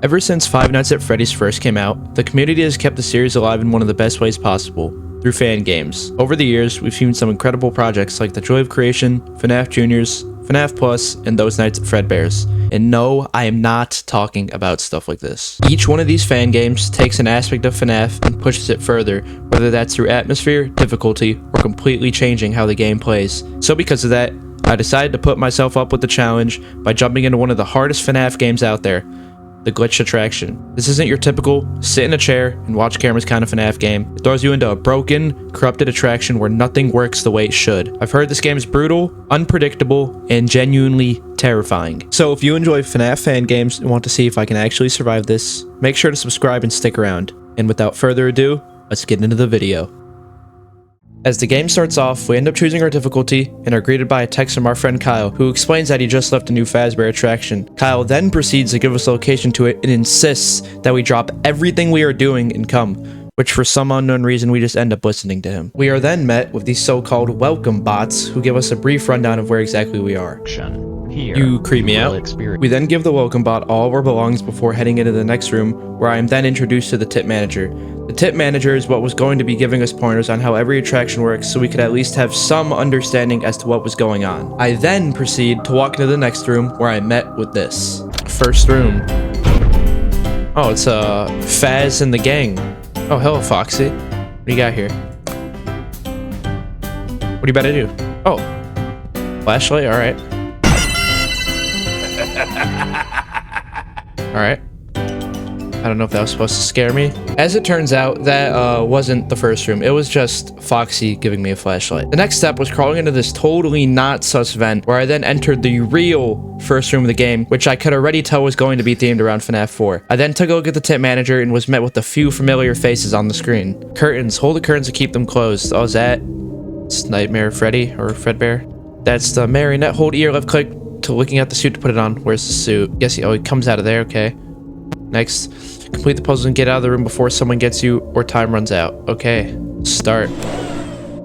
Ever since Five Nights at Freddy's first came out, the community has kept the series alive in one of the best ways possible, through fan games. Over the years, we've seen some incredible projects like The Joy of Creation, FNAF Juniors, FNAF Plus, and Those Nights at Fredbear's. And no, I am not talking about stuff like this. Each one of these fan games takes an aspect of FNAF and pushes it further, whether that's through atmosphere, difficulty, or completely changing how the game plays. So because of that, I decided to put myself up with the challenge by jumping into one of the hardest FNAF games out there, the glitched attraction. This isn't your typical sit in a chair and watch cameras kind of FNAF game. It throws you into a broken, corrupted attraction where nothing works the way it should. I've heard this game is brutal, unpredictable, and genuinely terrifying. So if you enjoy FNAF fan games and want to see if I can actually survive this, make sure to subscribe and stick around. And without further ado, let's get into the video. As the game starts off, we end up choosing our difficulty and are greeted by a text from our friend Kyle, who explains that he just left a new Fazbear attraction. Kyle then proceeds to give us a location to it and insists that we drop everything we are doing and come, which for some unknown reason we just end up listening to him. We are then met with these so-called welcome bots who give us a brief rundown of where exactly we are. Here, you creep me out. We then give the welcome bot all of our belongings before heading into the next room, where I am then introduced to the tip manager. The tip manager is what was going to be giving us pointers on how every attraction works, so we could at least have some understanding as to what was going on. I then proceed to walk into the next room, where I met with this. First room. Oh, it's Faz and the gang. Oh, hello, Foxy. What do you got here? What are you about to do? Oh, flashlight. All right. Alright. I don't know if that was supposed to scare me. As it turns out, that wasn't the first room. It was just Foxy giving me a flashlight. The next step was crawling into this totally not sus vent, where I then entered the real first room of the game, which I could already tell was going to be themed around FNAF 4. I then took a look at the tip manager and was met with a few familiar faces on the screen. Curtains. Hold the curtains to keep them closed. Oh, is that... It's Nightmare Freddy or Fredbear? That's the marionette. Hold ear left click to looking at the suit to put it on. Where's the suit? Yes, he comes out of there. Okay. Next, complete the puzzle and get out of the room before someone gets you or time runs out. Okay, start.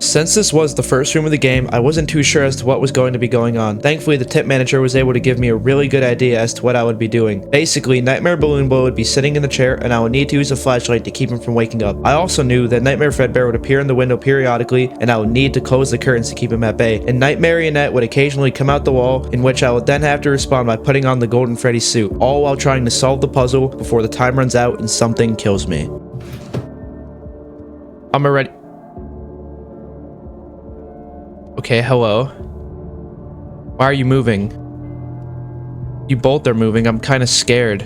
Since this was the first room of the game, I wasn't too sure as to what was going to be going on. Thankfully, the tip manager was able to give me a really good idea as to what I would be doing. Basically, Nightmare Balloon Boy would be sitting in the chair and I would need to use a flashlight to keep him from waking up. I also knew that Nightmare Fredbear would appear in the window periodically and I would need to close the curtains to keep him at bay. And Night Marionette would occasionally come out the wall, in which I would then have to respond by putting on the Golden Freddy suit, all while trying to solve the puzzle before the time runs out and something kills me. I'm already... Okay, hello. Why are you moving? You both are moving. I'm kind of scared.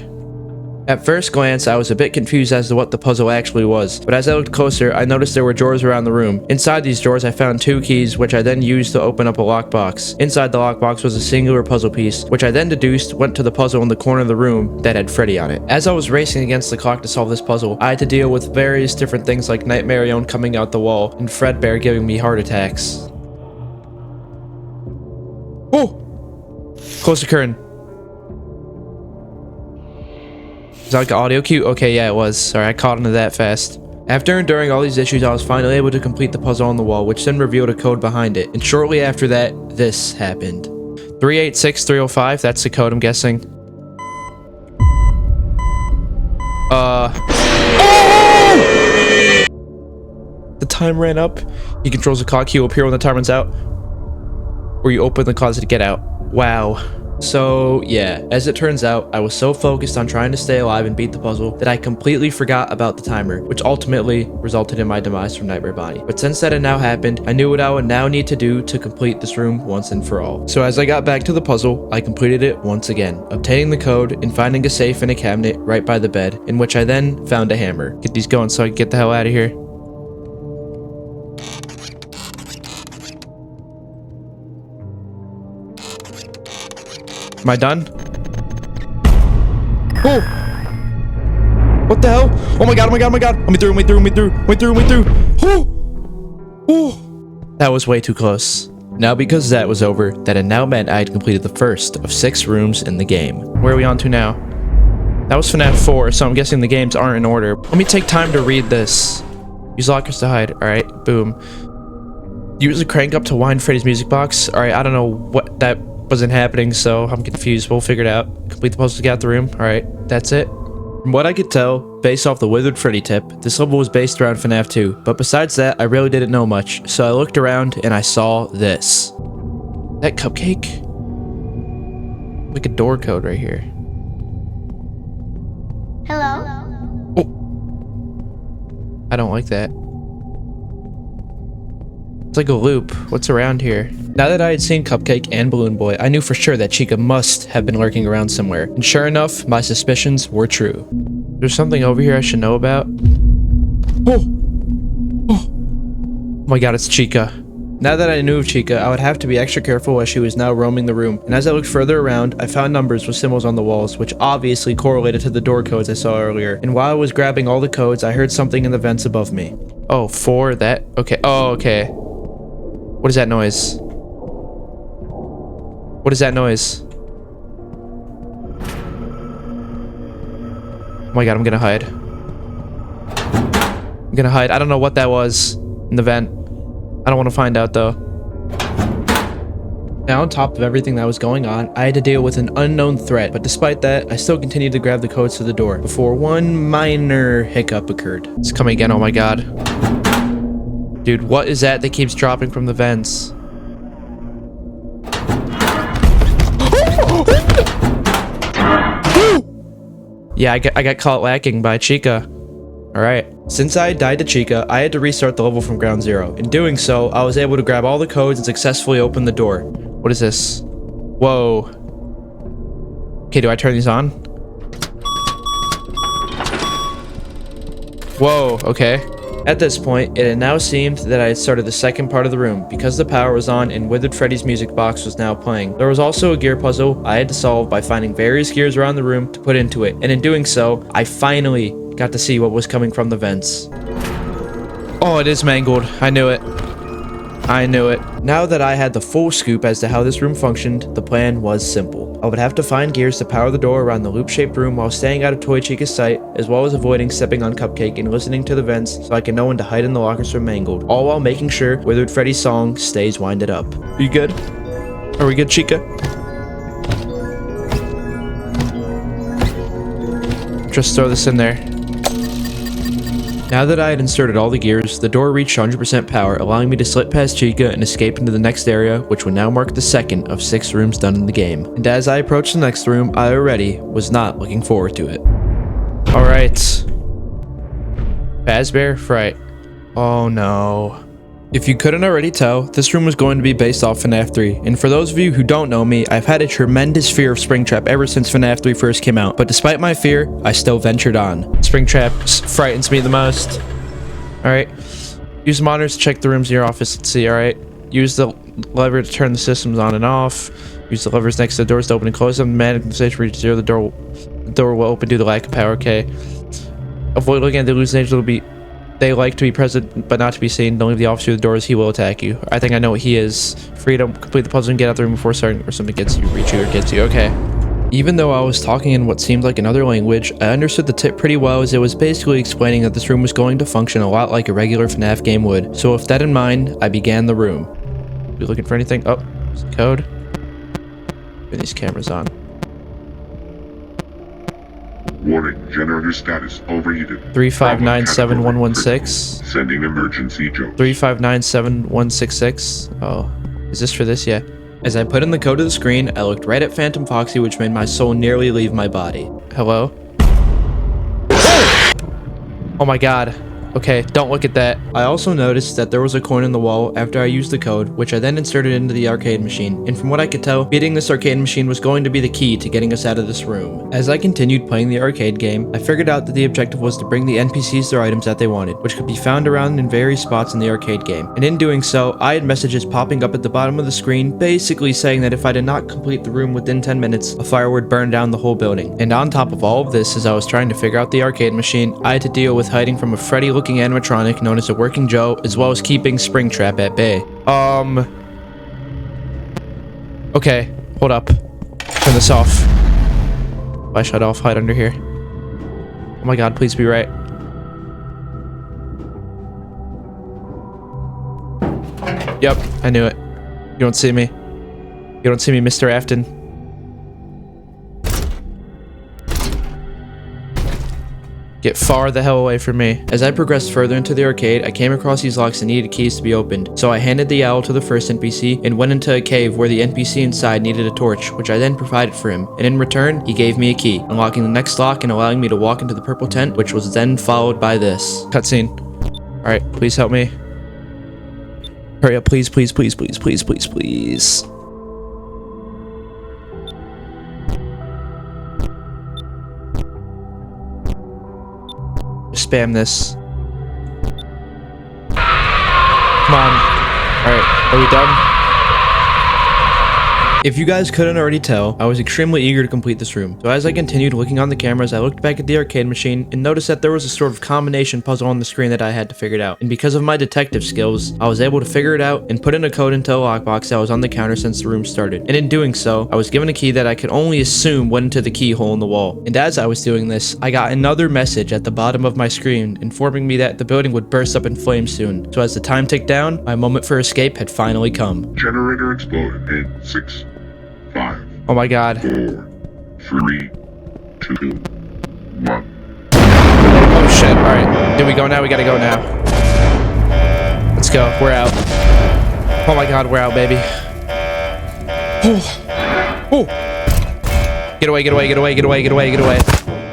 At first glance, I was a bit confused as to what the puzzle actually was, but as I looked closer, I noticed there were drawers around the room. Inside these drawers, I found 2 keys, which I then used to open up a lockbox. Inside the lockbox was a singular puzzle piece, which I then deduced went to the puzzle in the corner of the room that had Freddy on it. As I was racing against the clock to solve this puzzle, I had to deal with various different things like Night Marion coming out the wall and Fredbear giving me heart attacks. Oh! Close the curtain. Is that like an audio cue? Okay, yeah, it was. Sorry, I caught into that fast. After enduring all these issues, I was finally able to complete the puzzle on the wall, which then revealed a code behind it. And shortly after that, this happened. 386305, that's the code, I'm guessing. Oh! The time ran up. He controls the clock. He will appear when the time runs out. Or you open the closet to get out. Wow. So, yeah, as it turns out, I was so focused on trying to stay alive and beat the puzzle that I completely forgot about the timer, which ultimately resulted in my demise from Nightmare Bonnie. But since that had now happened, I knew what I would now need to do to complete this room once and for all. So as I got back to the puzzle, I completed it once again, obtaining the code and finding a safe in a cabinet right by the bed, in which I then found a hammer. Get these going so I can get the hell out of here. Am I done? Oh! What the hell? Oh my god, oh my god, oh my god! Let me through, let me through, let me through, let me through, let me through! Oh! Oh! That was way too close. Now because that was over, that had now meant I had completed the first of 6 rooms in the game. Where are we on to now? That was FNAF 4, so I'm guessing the games aren't in order. Let me take time to read this. Use lockers to hide. Alright, boom. Use the crank up to wind Freddy's music box. Alright, I don't know what that wasn't happening, so I'm confused. We'll figure it out. Complete the puzzle to get out the room. Alright, that's it. From what I could tell, based off the Withered Freddy tip, this level was based around FNAF 2, but besides that, I really didn't know much, so I looked around and I saw this. That cupcake? Like a door code right here. Hello? Oh. I don't like that. It's like a loop. What's around here? Now that I had seen Cupcake and Balloon Boy, I knew for sure that Chica must have been lurking around somewhere. And sure enough, my suspicions were true. There's something over here I should know about. Oh! Oh my god, it's Chica. Now that I knew of Chica, I would have to be extra careful as she was now roaming the room. And as I looked further around, I found numbers with symbols on the walls, which obviously correlated to the door codes I saw earlier. And while I was grabbing all the codes, I heard something in the vents above me. Oh, 4, that? Okay. Oh, okay. What is that noise? What is that noise? Oh my god, I'm gonna hide. I'm gonna hide. I don't know what that was in the vent. I don't want to find out though. Now on top of everything that was going on, I had to deal with an unknown threat, but despite that, I still continued to grab the codes to the door before one minor hiccup occurred. It's coming again, oh my god. Dude, what is that keeps dropping from the vents? Yeah, I got caught lacking by Chica. Alright. Since I had died to Chica, I had to restart the level from ground zero. In doing so, I was able to grab all the codes and successfully open the door. What is this? Whoa. Okay, do I turn these on? Whoa, okay. At this point, it had now seemed that I had started the second part of the room, because the power was on and Withered Freddy's music box was now playing. There was also a gear puzzle I had to solve by finding various gears around the room to put into it, and in doing so, I finally got to see what was coming from the vents. Oh, it is mangled. I knew it. I knew it. Now that I had the full scoop as to how this room functioned, the plan was simple. I would have to find gears to power the door around the loop-shaped room while staying out of Toy Chica's sight, as well as avoiding stepping on Cupcake and listening to the vents so I can know when to hide in the lockers from Mangled, all while making sure Withered Freddy's song stays winded up. Are you good? Are we good, Chica? Just throw this in there. Now that I had inserted all the gears, the door reached 100% power, allowing me to slip past Chica and escape into the next area, which would now mark the second of 6 rooms done in the game. And as I approached the next room, I already was not looking forward to it. Alright. Fazbear Fright. Oh no. If you couldn't already tell, this room was going to be based off FNAF 3, and for those of you who don't know me, I've had a tremendous fear of Springtrap ever since FNAF 3 first came out, but despite my fear, I still ventured on. Springtrap frightens me the most. Alright, use the monitors to check the rooms in your office, let's see, alright. Use the lever to turn the systems on and off. Use the levers next to the doors to open and close them. Manage the stage for each zero, the door will open due to lack of power, okay. Avoid looking at the hallucinations, will be... They like to be present, but not to be seen. Don't leave the officer through the doors. He will attack you. I think I know what he is. Freedom. Complete the puzzle and get out of the room before starting, or something gets you, reach you, or gets you. Okay. Even though I was talking in what seemed like another language, I understood the tip pretty well, as it was basically explaining that this room was going to function a lot like a regular FNAF game would. So with that in mind, I began the room. Be looking for anything? Oh, there's a code. Turn these cameras on. Warning, generator status overheated. 3597116. Sending emergency Joe. 3597166. Oh, is this for this? Yeah. As I put in the code to the screen, I looked right at Phantom Foxy, which made my soul nearly leave my body. Hello? Oh my god. Okay, don't look at that. I also noticed that there was a coin in the wall after I used the code, which I then inserted into the arcade machine, and from what I could tell, beating this arcade machine was going to be the key to getting us out of this room. As I continued playing the arcade game, I figured out that the objective was to bring the NPCs their items that they wanted, which could be found around in various spots in the arcade game. And in doing so, I had messages popping up at the bottom of the screen, basically saying that if I did not complete the room within 10 minutes, a fire would burn down the whole building. And on top of all of this, as I was trying to figure out the arcade machine, I had to deal with hiding from a Freddy-looking animatronic known as a Working Joe, as well as keeping Springtrap at bay. Okay, hold up. Turn this off. Flashlight off, hide under here. Oh my god, please be right. Yep, I knew it. You don't see me. You don't see me, Mr. Afton. Get far the hell away from me. As I progressed further into the arcade, I came across these locks and needed keys to be opened. So I handed the owl to the first NPC and went into a cave where the NPC inside needed a torch, which I then provided for him. And in return, he gave me a key, unlocking the next lock and allowing me to walk into the purple tent, which was then followed by this. Cutscene. Alright, please help me. Hurry up, please, please, please, please, please, please, please. Spam this. Come on. Alright, are we done? If you guys couldn't already tell, I was extremely eager to complete this room. So as I continued looking on the cameras, I looked back at the arcade machine and noticed that there was a sort of combination puzzle on the screen that I had to figure out. And because of my detective skills, I was able to figure it out and put in a code into a lockbox that was on the counter since the room started. And in doing so, I was given a key that I could only assume went into the keyhole in the wall. And as I was doing this, I got another message at the bottom of my screen informing me that the building would burst up in flames soon. So as the time ticked down, my moment for escape had finally come. Generator exploded in 6, 5. Oh my god. 4, 3, 2, 1. Oh shit, alright. Do we go now? We gotta go now. Let's go. We're out. Oh my god, we're out, baby. Oh. Oh. Get away, get away, get away, get away, get away, get away.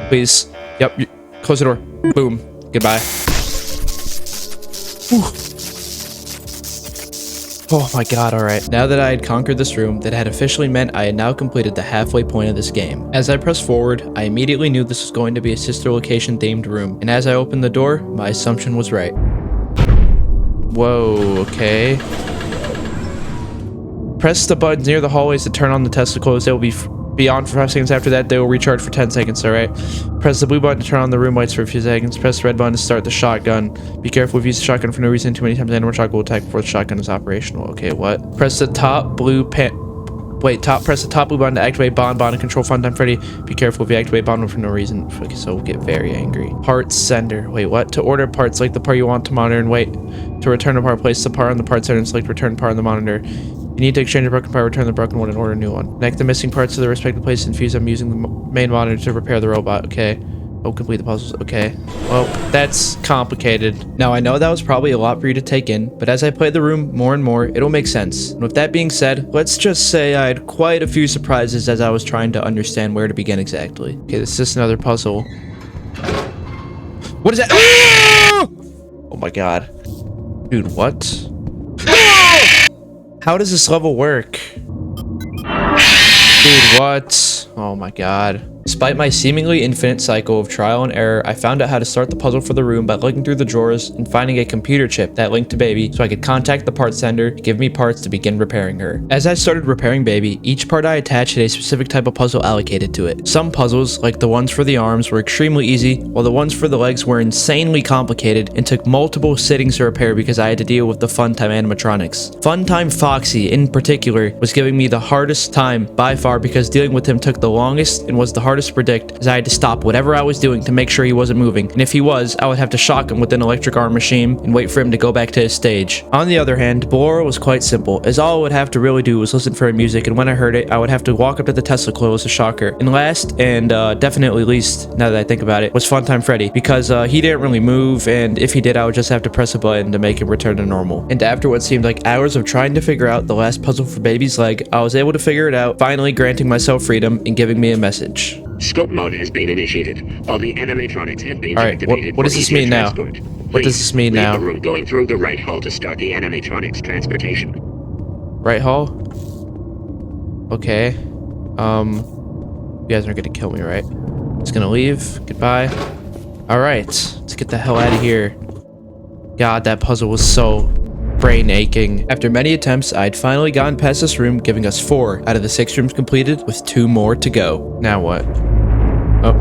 Please. Yep. Close the door. Boom. Goodbye. Whew. Oh my god, alright. Now that I had conquered this room, that had officially meant I had now completed the halfway point of this game. As I pressed forward, I immediately knew this was going to be a sister location themed room, and as I opened the door, my assumption was right. Whoa, okay. Press the buttons near the hallways to turn on the testicles. They will be on for 5 seconds. After that, they will recharge for 10 seconds, alright? Press the blue button to turn on the room lights for a few seconds. Press the red button to start the shotgun. Be careful if you use the shotgun for no reason. Too many times the animal shotgun will attack before the shotgun is operational. Okay, what? Press the top blue press the top blue button to activate bond and control Funtime Freddy. Be careful if you activate bond for no reason. Okay, so we'll get very angry. Parts sender. Wait, what? To order parts, select the part you want to monitor and wait. To return a part, place the part on the part sender and select return part on the monitor. You need to exchange a broken part, return the broken one, and order a new one. Connect the missing parts to the respective places and fuse them using the main monitor to repair the robot. Okay. Oh, complete the puzzles. Okay. Well, that's complicated. Now, I know that was probably a lot for you to take in, but as I play the room more and more, it'll make sense. And with that being said, let's just say I had quite a few surprises as I was trying to understand where to begin exactly. Okay, this is just another puzzle. What is that? Oh my god. Dude, what? How does this level work? Dude, what? Oh my god. Despite my seemingly infinite cycle of trial and error, I found out how to start the puzzle for the room by looking through the drawers and finding a computer chip that linked to Baby so I could contact the parts sender to give me parts to begin repairing her. As I started repairing Baby, each part I attached had a specific type of puzzle allocated to it. Some puzzles, like the ones for the arms, were extremely easy, while the ones for the legs were insanely complicated and took multiple sittings to repair because I had to deal with the Funtime animatronics. Funtime Foxy, in particular, was giving me the hardest time by far because dealing with him took the longest and was the hardest to predict, as I had to stop whatever I was doing to make sure he wasn't moving, and if he was, I would have to shock him with an electric arm machine and wait for him to go back to his stage. On the other hand, Bolora was quite simple, as all I would have to really do was listen for her music, and when I heard it, I would have to walk up to the Tesla coils to shock her. And last, and definitely least, now that I think about it, was Funtime Freddy, because he didn't really move, and if he did, I would just have to press a button to make him return to normal. And after what seemed like hours of trying to figure out the last puzzle for Baby's leg, I was able to figure it out, finally granting myself freedom and giving me a message. Scope mode has been initiated. All the animatronics have been Alright, activated. what does this mean now? What does this mean now? Leave the room going through the right hall to start the animatronics transportation. Right hall? Okay. You guys aren't gonna kill me, right? Just gonna leave. Goodbye. Alright, let's get the hell out of here. God, that puzzle was so brain aching. After many attempts, I had finally gotten past this room, giving us 4 out of the 6 rooms completed, with 2 more to go. Now what? Oh.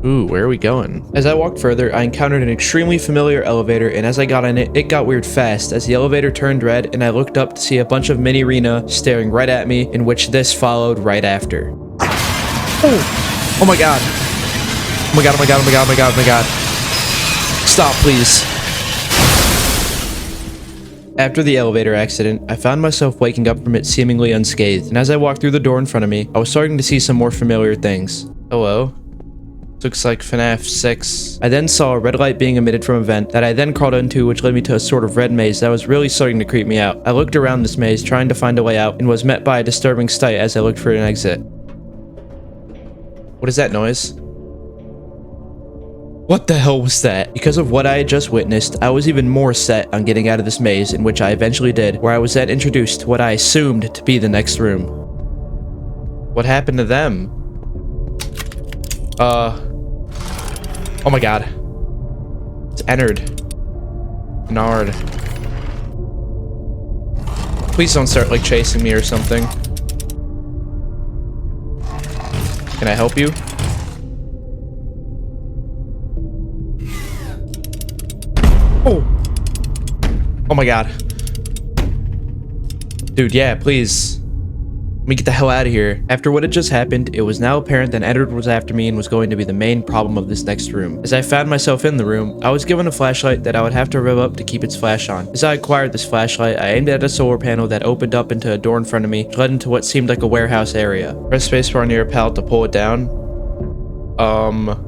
Ooh, where are we going? As I walked further, I encountered an extremely familiar elevator, and as I got in it, it got weird fast as the elevator turned red, and I looked up to see a bunch of mini-Rena staring right at me, in which this followed right after. Oh! Oh my god. Oh my god, oh my god, oh my god, oh my god, oh my god. Stop, please. After the elevator accident, I found myself waking up from it seemingly unscathed, and as I walked through the door in front of me, I was starting to see some more familiar things. Hello? Looks like FNAF 6. I then saw a red light being emitted from a vent that I then crawled into, which led me to a sort of red maze that was really starting to creep me out. I looked around this maze trying to find a way out and was met by a disturbing sight as I looked for an exit. What is that noise? What the hell was that? Because of what I had just witnessed, I was even more set on getting out of this maze, in which I eventually did, where I was then introduced to what I assumed to be the next room. What happened to them? Oh my god. It's entered. Nard. Please don't start like chasing me or something. Can I help you? Oh! Oh my god. Dude, yeah, please. Let me get the hell out of here. After what had just happened, it was now apparent that Edward was after me and was going to be the main problem of this next room. As I found myself in the room, I was given a flashlight that I would have to rev up to keep its flash on. As I acquired this flashlight, I aimed at a solar panel that opened up into a door in front of me, which led into what seemed like a warehouse area. Press spacebar near a pallet to pull it down.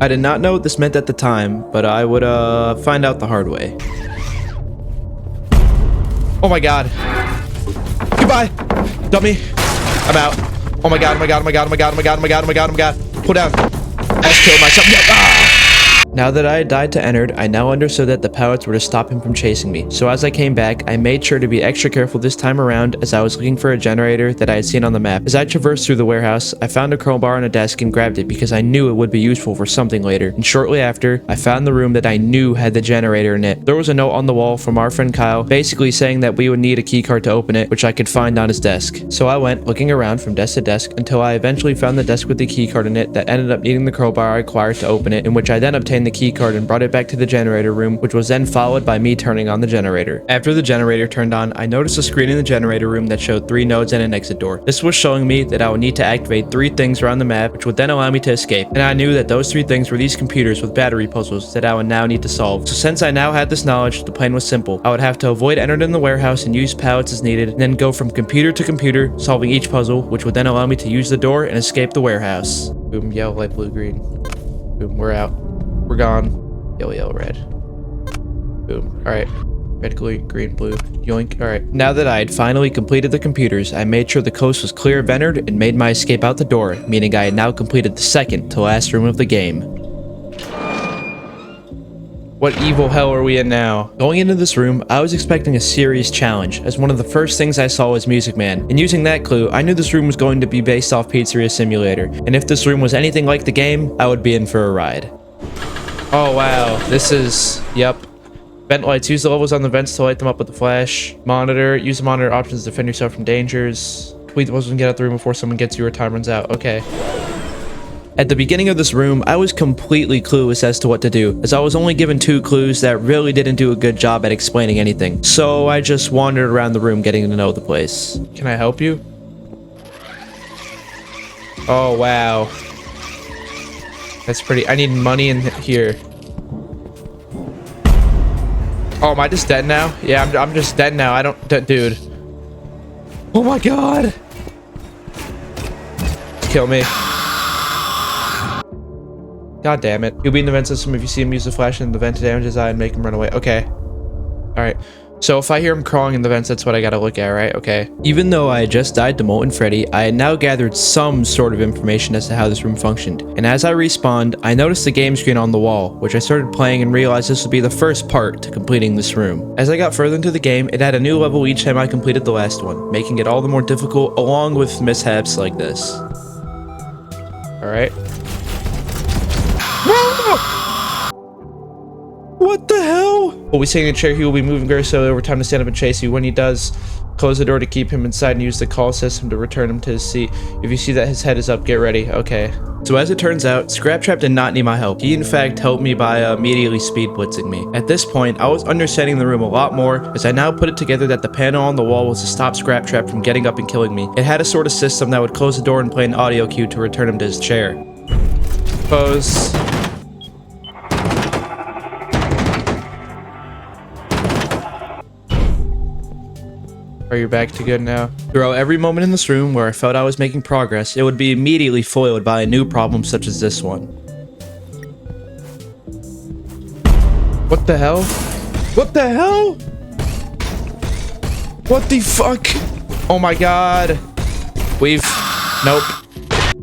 I did not know what this meant at the time, but I would, find out the hard way. Oh my god. Goodbye, dummy. I'm out. Oh my god, oh my god, oh my god, oh my god, oh my god, oh my god, oh my god, oh my god. Pull down. I just killed myself. Yeah. Ah! Now that I had died to Ennard, I now understood that the pallets were to stop him from chasing me. So as I came back, I made sure to be extra careful this time around as I was looking for a generator that I had seen on the map. As I traversed through the warehouse, I found a crowbar on a desk and grabbed it because I knew it would be useful for something later. And shortly after, I found the room that I knew had the generator in it. There was a note on the wall from our friend Kyle, basically saying that we would need a keycard to open it, which I could find on his desk. So I went looking around from desk to desk until I eventually found the desk with the keycard in it that ended up needing the crowbar I acquired to open it, in which I then obtained the keycard and brought it back to the generator room, which was then followed by me turning on the generator. After the generator turned on, I noticed a screen in the generator room that showed 3 nodes and an exit door. This was showing me that I would need to activate 3 things around the map, which would then allow me to escape. And I knew that those 3 things were these computers with battery puzzles that I would now need to solve. So since I now had this knowledge, the plan was simple. I would have to avoid Ennard in the warehouse and use pallets as needed, and then go from computer to computer, solving each puzzle, which would then allow me to use the door and escape the warehouse. Boom, yellow, light, blue, green. Boom, we're out. We're gone. Yellow, yellow, red. Boom. Alright. Red, green, blue. Yoink. Alright. Now that I had finally completed the computers, I made sure the coast was clear of Ennard and made my escape out the door, meaning I had now completed the second to last room of the game. What evil hell are we in now? Going into this room, I was expecting a serious challenge, as one of the first things I saw was Music Man. And using that clue, I knew this room was going to be based off Pizzeria Simulator, and if this room was anything like the game, I would be in for a ride. Oh wow, this is, yep. Vent lights, use the levels on the vents to light them up with the flash. Monitor, use the monitor options to defend yourself from dangers. Complete the puzzles and get out the room before someone gets you or time runs out. Okay. At the beginning of this room, I was completely clueless as to what to do, as I was only given 2 clues that really didn't do a good job at explaining anything. So I just wandered around the room getting to know the place. Can I help you? Oh wow. That's pretty. I need money in here. Oh, am I just dead now? Yeah, I'm just dead now. I don't, dude. Oh my god. Kill me. God damn it. He'll be in the vent system if you see him use the flash in the vent to damage his eye and make him run away. Okay. Alright. So if I hear him crawling in the vents, that's what I gotta look at, right? Okay. Even though I had just died to Molten Freddy, I had now gathered some sort of information as to how this room functioned. And as I respawned, I noticed the game screen on the wall, which I started playing and realized this would be the first part to completing this room. As I got further into the game, it had a new level each time I completed the last one, making it all the more difficult along with mishaps like this. Alright. What the hell? While we sit in a chair, he will be moving very slowly over time to stand up and chase you. When he does, close the door to keep him inside and use the call system to return him to his seat. If you see that his head is up, get ready. Okay. So as it turns out, Scraptrap did not need my help. He in fact helped me by immediately speed blitzing me. At this point, I was understanding the room a lot more, as I now put it together that the panel on the wall was to stop Scraptrap from getting up and killing me. It had a sort of system that would close the door and play an audio cue to return him to his chair. Pose. Are you back to good now? Throughout every moment in this room where I felt I was making progress, it would be immediately foiled by a new problem such as this one. What the hell? What the hell? What the fuck? Oh my god. Nope.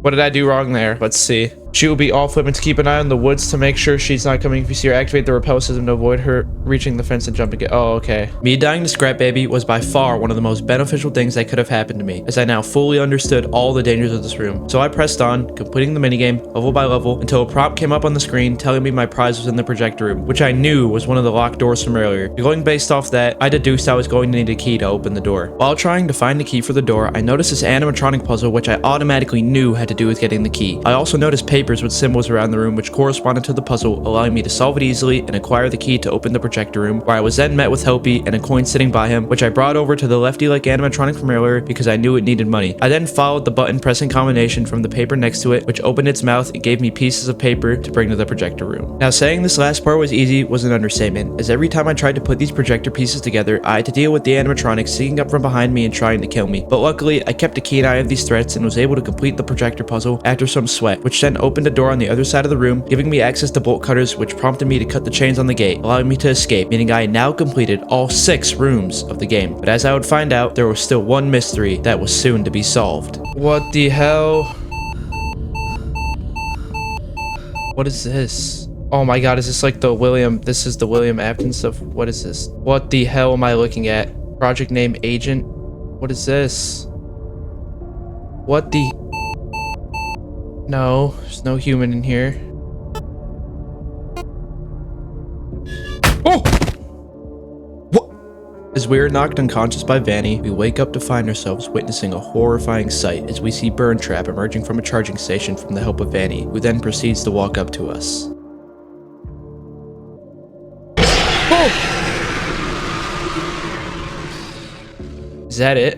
What did I do wrong there? Let's see. She will be off limits. Keep an eye on the woods to make sure she's not coming. If you see her, activate the repel system to avoid her reaching the fence and jumping it. Oh, okay. Me dying to Scrap Baby was by far one of the most beneficial things that could have happened to me, as I now fully understood all the dangers of this room. So I pressed on, completing the minigame level by level until a prompt came up on the screen telling me my prize was in the projector room, which I knew was one of the locked doors from earlier. Going based off that, I deduced I was going to need a key to open the door. While trying to find the key for the door, I noticed this animatronic puzzle, which I automatically knew had to do with getting the key. I also noticed papers with symbols around the room which corresponded to the puzzle, allowing me to solve it easily and acquire the key to open the projector room, where I was then met with Helpy and a coin sitting by him, which I brought over to the lefty-like animatronic from earlier because I knew it needed money. I then followed the button pressing combination from the paper next to it, which opened its mouth and gave me pieces of paper to bring to the projector room. Now, saying this last part was easy was an understatement, as every time I tried to put these projector pieces together, I had to deal with the animatronic sneaking up from behind me and trying to kill me. But luckily, I kept a keen eye of these threats and was able to complete the projector puzzle after some sweat, which then opened a door on the other side of the room, giving me access to bolt cutters, which prompted me to cut the chains on the gate, allowing me to escape, meaning I had now completed all 6 rooms of the game. But as I would find out, there was still one mystery that was soon to be solved. What the hell? What is this? Oh my god, is this like the this is the William Afton stuff? What is this? What the hell am I looking at? Project name Agent? What is this? What the? No, there's no human in here. Oh! What? As we are knocked unconscious by Vanny, we wake up to find ourselves witnessing a horrifying sight as we see Burn Trap emerging from a charging station from the help of Vanny, who then proceeds to walk up to us. Oh! Is that it?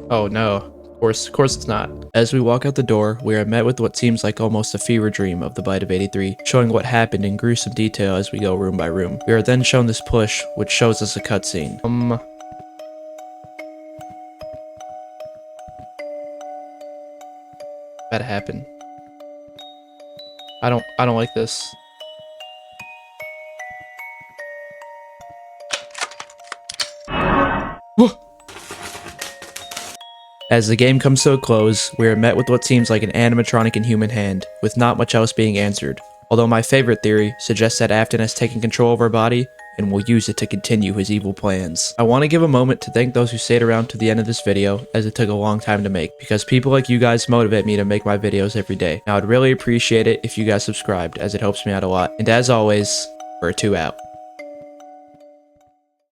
Oh no. Of course it's not. As we walk out the door, we are met with what seems like almost a fever dream of the Bite of 83, showing what happened in gruesome detail as we go room by room. We are then shown this push, which shows us a cutscene. That happened. I don't like this. As the game comes to a close, we are met with what seems like an animatronic and human hand, with not much else being answered. Although my favorite theory suggests that Afton has taken control of our body and will use it to continue his evil plans. I want to give a moment to thank those who stayed around to the end of this video, as it took a long time to make, because people like you guys motivate me to make my videos every day. Now I'd really appreciate it if you guys subscribed, as it helps me out a lot. And as always, Bertoou out.